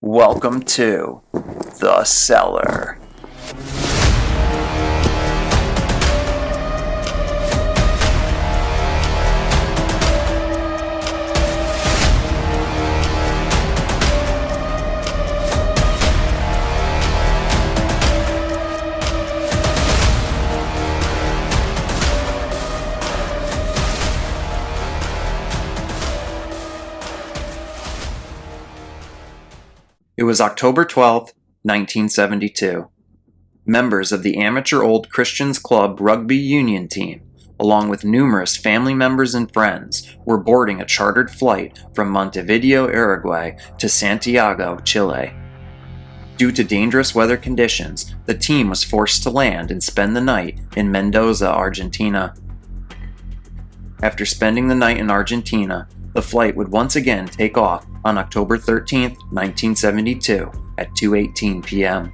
Welcome to The Cellar. It was October 12th, 1972. Members of the amateur Old Christians Club rugby union team, along with numerous family members and friends, were boarding a chartered flight from Montevideo, Uruguay to Santiago, Chile. Due to dangerous weather conditions, the team was forced to land and spend the night in Mendoza, Argentina. After spending the night in Argentina, the flight would once again take off on October 13, 1972 at 2:18 p.m.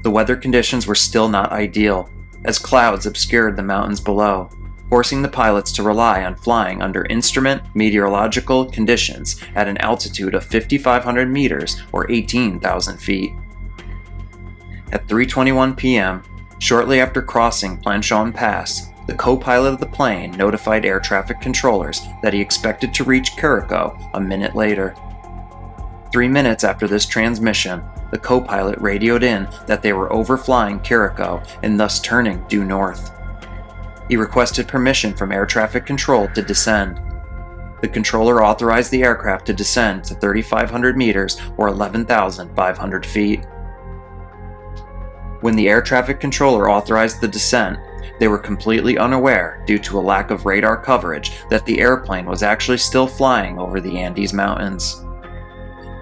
The weather conditions were still not ideal, as clouds obscured the mountains below, forcing the pilots to rely on flying under instrument meteorological conditions at an altitude of 5,500 meters or 18,000 feet. At 3:21 p.m., shortly after crossing Planchon Pass, the co-pilot of the plane notified air traffic controllers that he expected to reach Curacao a minute later. 3 minutes after this transmission, the co-pilot radioed in that they were overflying Curacao and thus turning due north. He requested permission from air traffic control to descend. The controller authorized the aircraft to descend to 3,500 meters or 11,500 feet. When the air traffic controller authorized the descent, they were completely unaware, due to a lack of radar coverage, that the airplane was actually still flying over the Andes Mountains.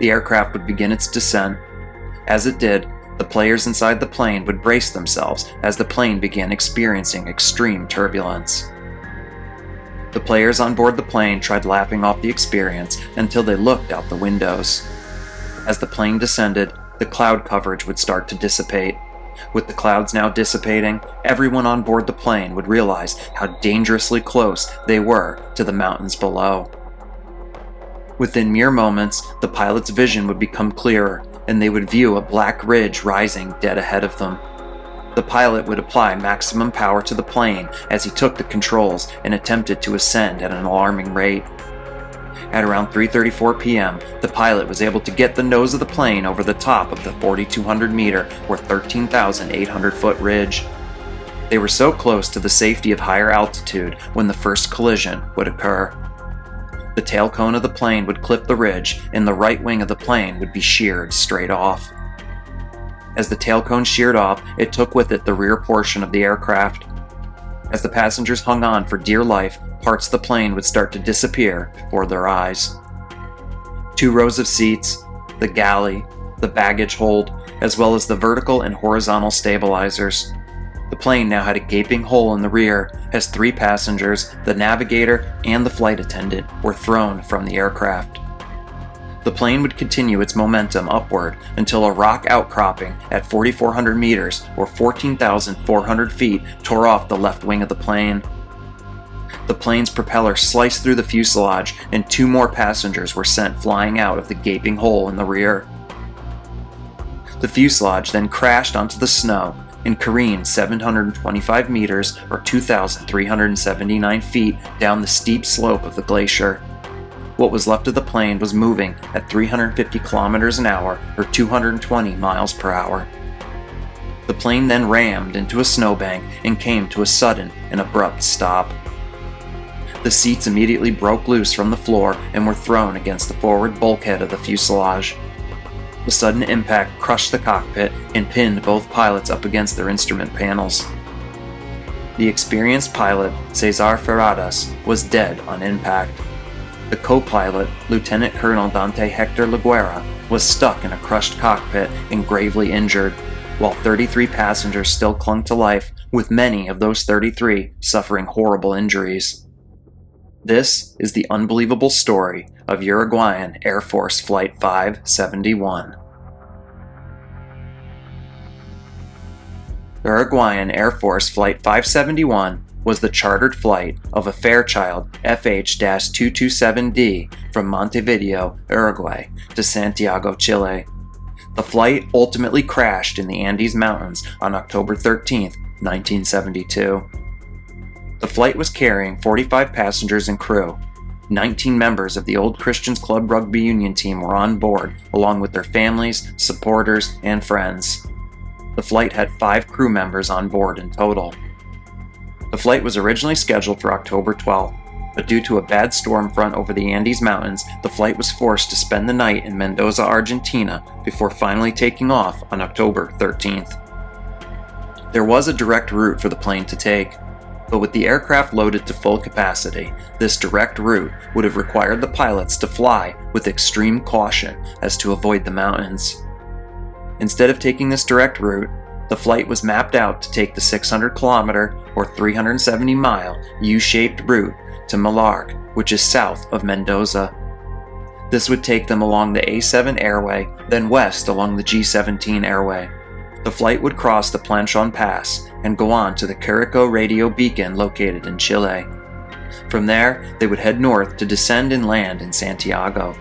The aircraft would begin its descent. As it did, the players inside the plane would brace themselves as the plane began experiencing extreme turbulence. The players on board the plane tried laughing off the experience until they looked out the windows. As the plane descended, the cloud coverage would start to dissipate. With the clouds now dissipating, everyone on board the plane would realize how dangerously close they were to the mountains below. Within mere moments, the pilot's vision would become clearer, and they would view a black ridge rising dead ahead of them. The pilot would apply maximum power to the plane as he took the controls and attempted to ascend at an alarming rate. At around 3:34 p.m., the pilot was able to get the nose of the plane over the top of the 4,200 meter or 13,800 foot ridge. They were so close to the safety of higher altitude when the first collision would occur. The tail cone of the plane would clip the ridge, and the right wing of the plane would be sheared straight off. As the tail cone sheared off, it took with it the rear portion of the aircraft. As the passengers hung on for dear life, parts of the plane would start to disappear before their eyes. 2 rows of seats, the galley, the baggage hold, as well as the vertical and horizontal stabilizers. The plane now had a gaping hole in the rear as 3 passengers, the navigator, and the flight attendant were thrown from the aircraft. The plane would continue its momentum upward until a rock outcropping at 4,400 meters or 14,400 feet tore off the left wing of the plane. The plane's propeller sliced through the fuselage, and 2 more passengers were sent flying out of the gaping hole in the rear. The fuselage then crashed onto the snow and careened 725 meters or 2,379 feet down the steep slope of the glacier. What was left of the plane was moving at 350 kilometers an hour or 220 miles per hour. The plane then rammed into a snowbank and came to a sudden and abrupt stop. The seats immediately broke loose from the floor and were thrown against the forward bulkhead of the fuselage. The sudden impact crushed the cockpit and pinned both pilots up against their instrument panels. The experienced pilot, Cesar Ferradas, was dead on impact. The co-pilot, Lieutenant Colonel Dante Hector Laguera, was stuck in a crushed cockpit and gravely injured, while 33 passengers still clung to life, with many of those 33 suffering horrible injuries. This is the unbelievable story of Uruguayan Air Force Flight 571. Uruguayan Air Force Flight 571 was the chartered flight of a Fairchild FH-227D from Montevideo, Uruguay, to Santiago, Chile. The flight ultimately crashed in the Andes Mountains on October 13, 1972. The flight was carrying 45 passengers and crew. 19 members of the Old Christians Club rugby union team were on board, along with their families, supporters, and friends. The flight had 5 crew members on board in total. The flight was originally scheduled for October 12th, but due to a bad storm front over the Andes Mountains, the flight was forced to spend the night in Mendoza, Argentina, before finally taking off on October 13th. There was a direct route for the plane to take, but with the aircraft loaded to full capacity, this direct route would have required the pilots to fly with extreme caution as to avoid the mountains. Instead of taking this direct route, the flight was mapped out to take the 600-kilometer or 370-mile U-shaped route to Malargüe, which is south of Mendoza. This would take them along the A7 airway, then west along the G17 airway. The flight would cross the Planchon Pass and go on to the Curicó radio beacon located in Chile. From there, they would head north to descend and land in Santiago.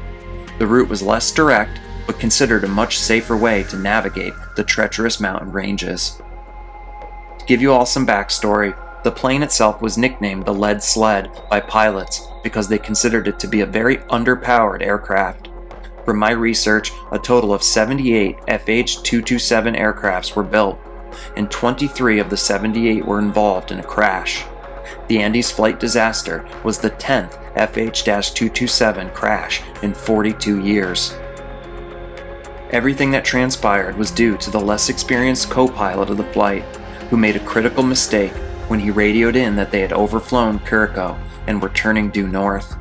The route was less direct, but considered a much safer way to navigate the treacherous mountain ranges. To give you all some backstory, the plane itself was nicknamed the Lead Sled by pilots because they considered it to be a very underpowered aircraft. From my research, a total of 78 FH-227 aircrafts were built, and 23 of the 78 were involved in a crash. The Andes flight disaster was the 10th FH-227 crash in 42 years. Everything that transpired was due to the less experienced co-pilot of the flight, who made a critical mistake when he radioed in that they had overflown Curicó and were turning due north.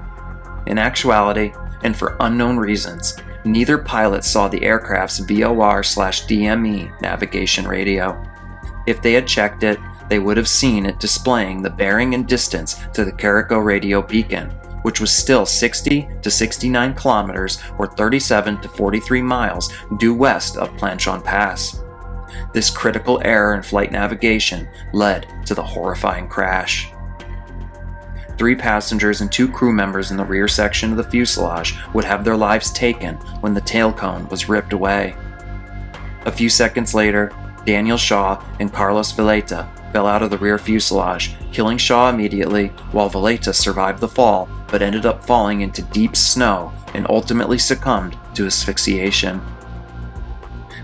In actuality, and for unknown reasons, neither pilot saw the aircraft's VOR/DME navigation radio. If they had checked it, they would have seen it displaying the bearing and distance to the Curicó radio beacon, which was still 60 to 69 kilometers or 37 to 43 miles due west of Planchon Pass. This critical error in flight navigation led to the horrifying crash. 3 passengers and 2 crew members in the rear section of the fuselage would have their lives taken when the tail cone was ripped away. A few seconds later, Daniel Shaw and Carlos Villeta fell out of the rear fuselage, killing Shaw immediately, while Villeta survived the fall but ended up falling into deep snow and ultimately succumbed to asphyxiation.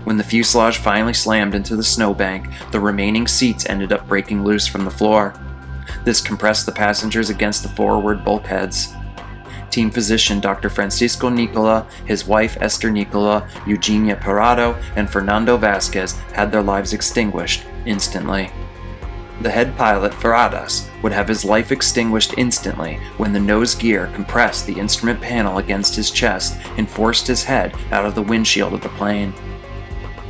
When the fuselage finally slammed into the snowbank, the remaining seats ended up breaking loose from the floor. This compressed the passengers against the forward bulkheads. Team physician Dr. Francisco Nicola, his wife Esther Nicola, Eugenia Parado, and Fernando Vasquez had their lives extinguished instantly. The head pilot, Ferradas, would have his life extinguished instantly when the nose gear compressed the instrument panel against his chest and forced his head out of the windshield of the plane.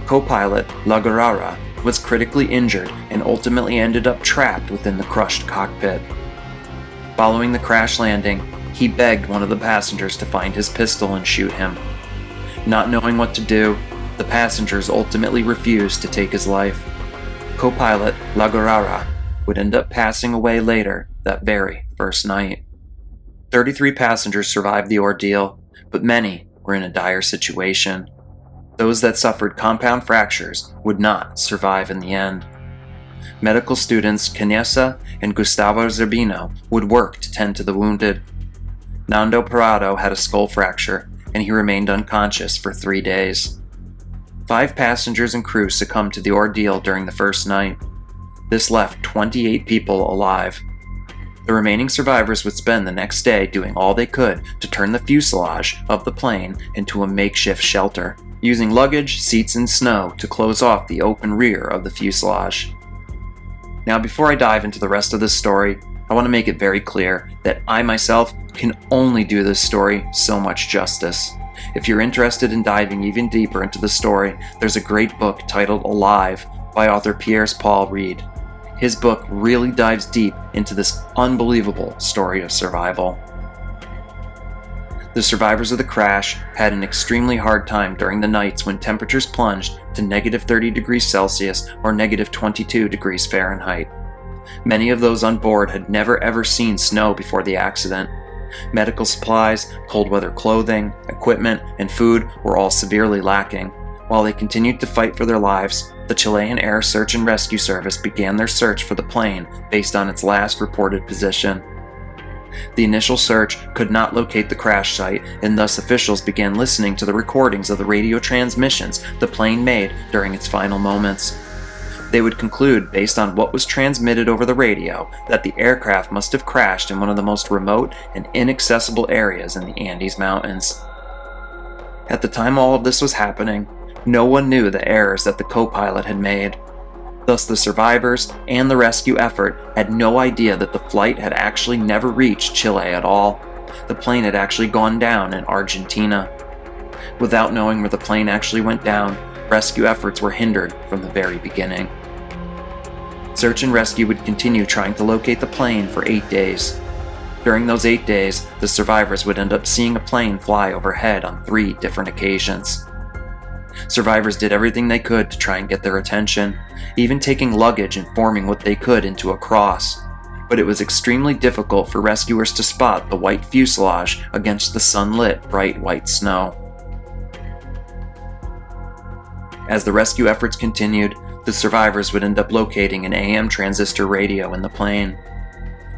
Co-pilot La Guerrara was critically injured and ultimately ended up trapped within the crushed cockpit. Following the crash landing, he begged one of the passengers to find his pistol and shoot him. Not knowing what to do, the passengers ultimately refused to take his life. Co-pilot La Guerrara would end up passing away later that very first night. 33 passengers survived the ordeal, but many were in a dire situation. Those that suffered compound fractures would not survive in the end. Medical students Canessa and Gustavo Zerbino would work to tend to the wounded. Nando Parado had a skull fracture, and he remained unconscious for 3 days. 5 passengers and crew succumbed to the ordeal during the first night. This left 28 people alive. The remaining survivors would spend the next day doing all they could to turn the fuselage of the plane into a makeshift shelter, using luggage, seats, and snow to close off the open rear of the fuselage. Now, before I dive into the rest of this story, I want to make it very clear that I myself can only do this story so much justice. If you're interested in diving even deeper into the story, there's a great book titled Alive by author Piers-Paul Reed. His book really dives deep into this unbelievable story of survival. The survivors of the crash had an extremely hard time during the nights when temperatures plunged to -30 degrees Celsius or -22 degrees Fahrenheit. Many of those on board had never ever seen snow before the accident. Medical supplies, cold weather clothing, equipment, and food were all severely lacking. While they continued to fight for their lives, the Chilean Air Search and Rescue Service began their search for the plane based on its last reported position. The initial search could not locate the crash site, and thus officials began listening to the recordings of the radio transmissions the plane made during its final moments. They would conclude, based on what was transmitted over the radio, that the aircraft must have crashed in one of the most remote and inaccessible areas in the Andes Mountains. At the time all of this was happening, no one knew the errors that the co-pilot had made. Thus the survivors and the rescue effort had no idea that the flight had actually never reached Chile at all. The plane had actually gone down in Argentina. Without knowing where the plane actually went down, rescue efforts were hindered from the very beginning. Search and rescue would continue trying to locate the plane for 8 days. During those 8 days, the survivors would end up seeing a plane fly overhead on 3 different occasions. Survivors did everything they could to try and get their attention, even taking luggage and forming what they could into a cross. But it was extremely difficult for rescuers to spot the white fuselage against the sunlit, bright white snow. As the rescue efforts continued, the survivors would end up locating an AM transistor radio in the plane.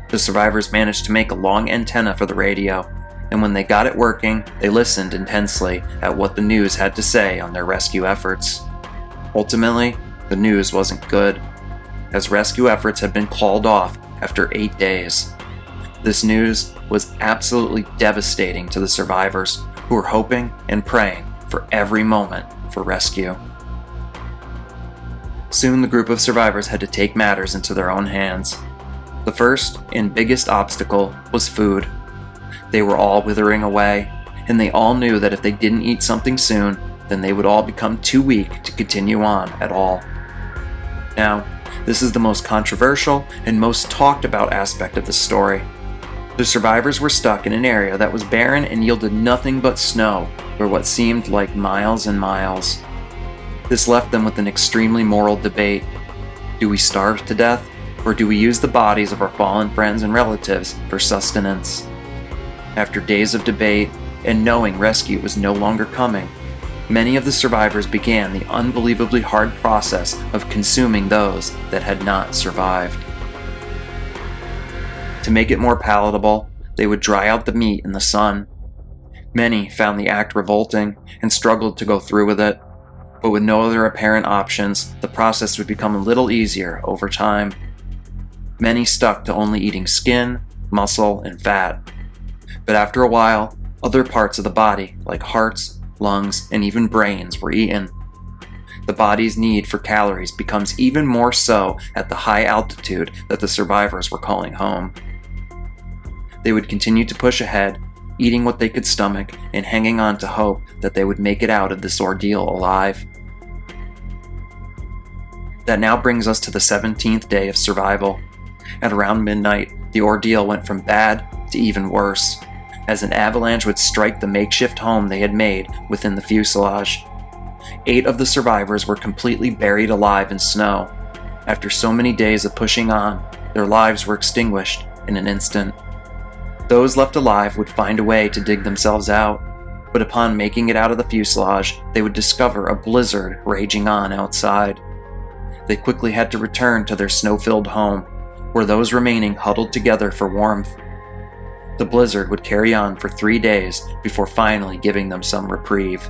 The survivors managed to make a long antenna for the radio, and when they got it working, they listened intensely at what the news had to say on their rescue efforts. Ultimately, the news wasn't good, as rescue efforts had been called off after 8 days. This news was absolutely devastating to the survivors, who were hoping and praying for every moment for rescue. Soon the group of survivors had to take matters into their own hands. The first and biggest obstacle was food. They were all withering away, and they all knew that if they didn't eat something soon, then they would all become too weak to continue on at all. Now, this is the most controversial and most talked about aspect of the story. The survivors were stuck in an area that was barren and yielded nothing but snow for what seemed like miles and miles. This left them with an extremely moral debate. Do we starve to death, or do we use the bodies of our fallen friends and relatives for sustenance? After days of debate, and knowing rescue was no longer coming, many of the survivors began the unbelievably hard process of consuming those that had not survived. To make it more palatable, they would dry out the meat in the sun. Many found the act revolting and struggled to go through with it, but with no other apparent options, the process would become a little easier over time. Many stuck to only eating skin, muscle, and fat. But after a while, other parts of the body, like hearts, lungs, and even brains, were eaten. The body's need for calories becomes even more so at the high altitude that the survivors were calling home. They would continue to push ahead, eating what they could stomach and hanging on to hope that they would make it out of this ordeal alive. That now brings us to the 17th day of survival. At around midnight, the ordeal went from bad to even worse, as an avalanche would strike the makeshift home they had made within the fuselage. 8 of the survivors were completely buried alive in snow. After so many days of pushing on, their lives were extinguished in an instant. Those left alive would find a way to dig themselves out, but upon making it out of the fuselage, they would discover a blizzard raging on outside. They quickly had to return to their snow-filled home, where those remaining huddled together for warmth. The blizzard would carry on for 3 days before finally giving them some reprieve.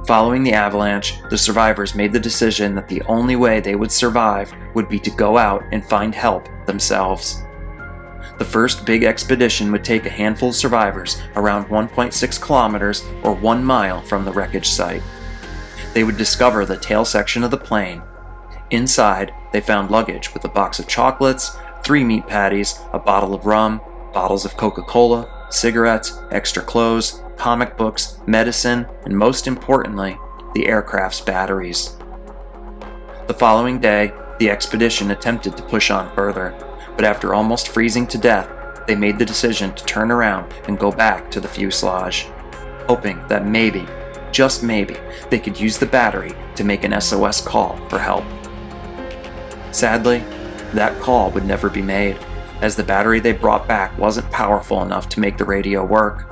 Following the avalanche, the survivors made the decision that the only way they would survive would be to go out and find help themselves. The first big expedition would take a handful of survivors around 1.6 kilometers or 1 mile from the wreckage site. They would discover the tail section of the plane. Inside, they found luggage with a box of chocolates, 3 meat patties, a bottle of rum, bottles of Coca-Cola, cigarettes, extra clothes, comic books, medicine, and most importantly, the aircraft's batteries. The following day, the expedition attempted to push on further, but after almost freezing to death, they made the decision to turn around and go back to the fuselage, hoping that maybe, just maybe, they could use the battery to make an SOS call for help. Sadly, that call would never be made, as the battery they brought back wasn't powerful enough to make the radio work.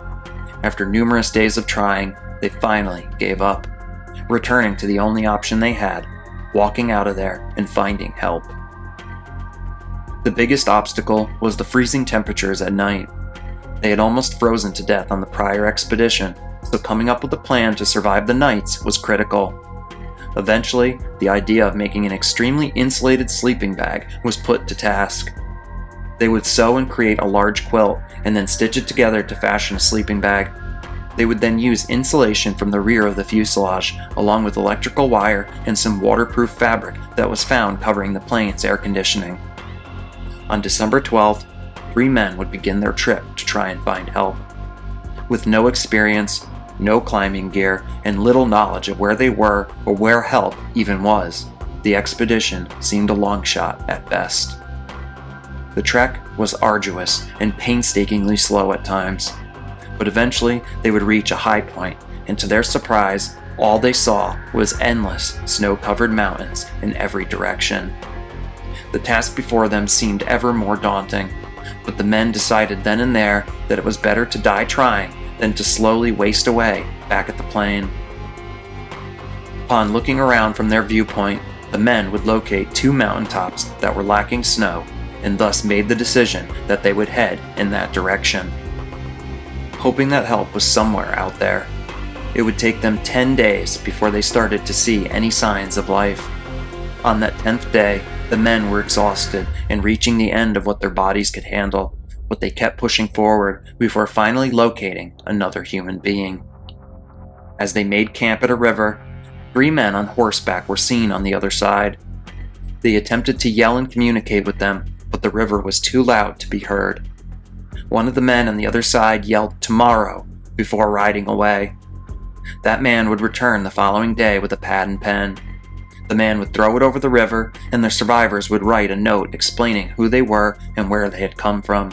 After numerous days of trying, they finally gave up, returning to the only option they had, walking out of there and finding help. The biggest obstacle was the freezing temperatures at night. They had almost frozen to death on the prior expedition, so coming up with a plan to survive the nights was critical. Eventually, the idea of making an extremely insulated sleeping bag was put to task. They would sew and create a large quilt and then stitch it together to fashion a sleeping bag. They would then use insulation from the rear of the fuselage, along with electrical wire and some waterproof fabric that was found covering the plane's air conditioning. On December 12th, 3 men would begin their trip to try and find help. With no experience, no climbing gear, and little knowledge of where they were or where help even was, the expedition seemed a long shot at best. The trek was arduous and painstakingly slow at times, but eventually they would reach a high point, and to their surprise, all they saw was endless snow-covered mountains in every direction. The task before them seemed ever more daunting, but the men decided then and there that it was better to die trying than to slowly waste away back at the plane. Upon looking around from their viewpoint, the men would locate 2 mountaintops that were lacking snow, and thus made the decision that they would head in that direction, hoping that help was somewhere out there. It would take them 10 days before they started to see any signs of life. On that 10th day, the men were exhausted and reaching the end of what their bodies could handle, but they kept pushing forward before finally locating another human being. As they made camp at a river, 3 men on horseback were seen on the other side. They attempted to yell and communicate with them, but the river was too loud to be heard. One of the men on the other side yelled "tomorrow" before riding away. That man would return the following day with a pad and pen. The man would throw it over the river, and the survivors would write a note explaining who they were and where they had come from.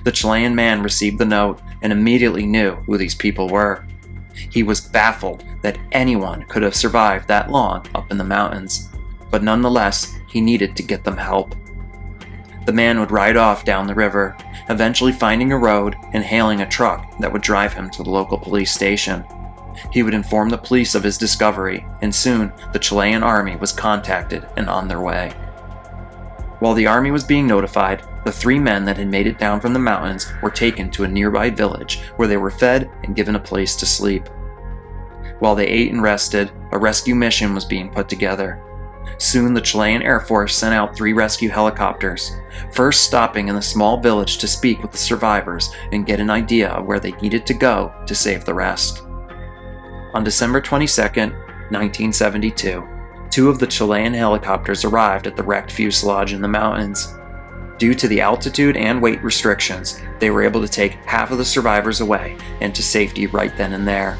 The Chilean man received the note and immediately knew who these people were. He was baffled that anyone could have survived that long up in the mountains, but nonetheless, he needed to get them help. The man would ride off down the river, eventually finding a road and hailing a truck that would drive him to the local police station. He would inform the police of his discovery, and soon the Chilean army was contacted and on their way. While the army was being notified, the 3 men that had made it down from the mountains were taken to a nearby village where they were fed and given a place to sleep. While they ate and rested, a rescue mission was being put together. Soon the Chilean Air Force sent out 3 rescue helicopters, first stopping in the small village to speak with the survivors and get an idea of where they needed to go to save the rest. On December 22, 1972, 2 of the Chilean helicopters arrived at the wrecked fuselage in the mountains. Due to the altitude and weight restrictions, they were able to take half of the survivors away and to safety right then and there.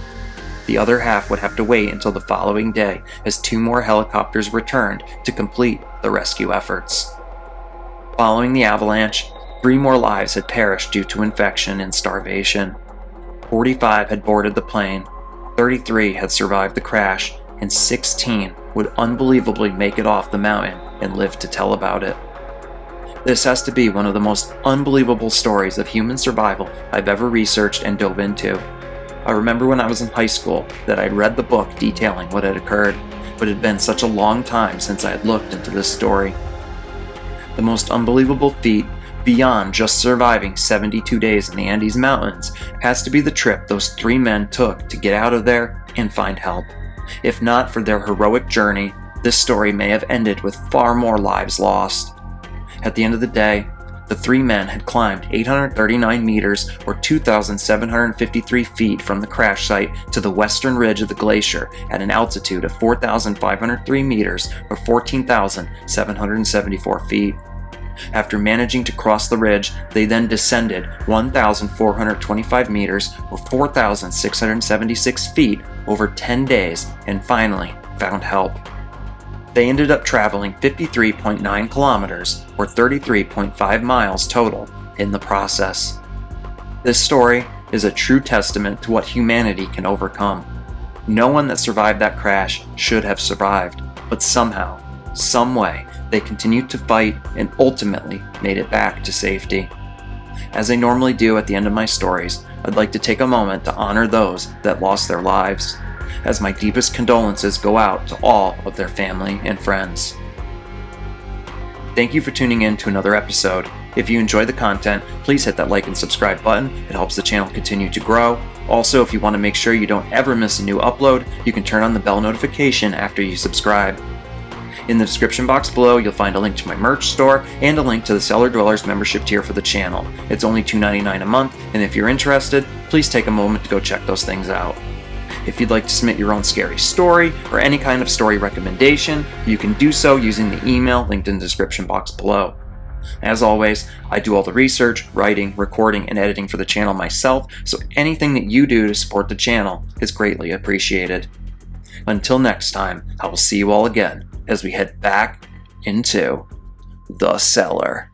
The other half would have to wait until the following day as 2 more helicopters returned to complete the rescue efforts. Following the avalanche, 3 more lives had perished due to infection and starvation. 45 had boarded the plane, 33 had survived the crash, and 16 would unbelievably make it off the mountain and live to tell about it. This has to be one of the most unbelievable stories of human survival I've ever researched and dove into. I remember when I was in high school that I'd read the book detailing what had occurred, but it had been such a long time since I had looked into this story. The most unbelievable feat, beyond just surviving 72 days in the Andes Mountains, has to be the trip those 3 men took to get out of there and find help. If not for their heroic journey, this story may have ended with far more lives lost. At the end of the day, the 3 men had climbed 839 meters or 2,753 feet from the crash site to the western ridge of the glacier at an altitude of 4,503 meters or 14,774 feet. After managing to cross the ridge, they then descended 1,425 meters or 4,676 feet over 10 days and finally found help. They ended up traveling 53.9 kilometers or 33.5 miles total in the process. This story is a true testament to what humanity can overcome. No one that survived that crash should have survived, but somehow, some way, They continued to fight and ultimately made it back to safety. As I normally do at the end of my stories, I'd like to take a moment to honor those that lost their lives, as my deepest condolences go out to all of their family and friends. Thank you for tuning in to another episode. If you enjoy the content, please hit that like and subscribe button. It helps the channel continue to grow. Also, if you want to make sure you don't ever miss a new upload, you can turn on the bell notification after you subscribe. In the description box below, you'll find a link to my merch store and a link to the Cellar Dwellers membership tier for the channel. It's only $2.99 a month, and if you're interested, please take a moment to go check those things out. If you'd like to submit your own scary story or any kind of story recommendation, you can do so using the email linked in the description box below. As always, I do all the research, writing, recording, and editing for the channel myself, so anything that you do to support the channel is greatly appreciated. Until next time, I will see you all again as we head back into the cellar.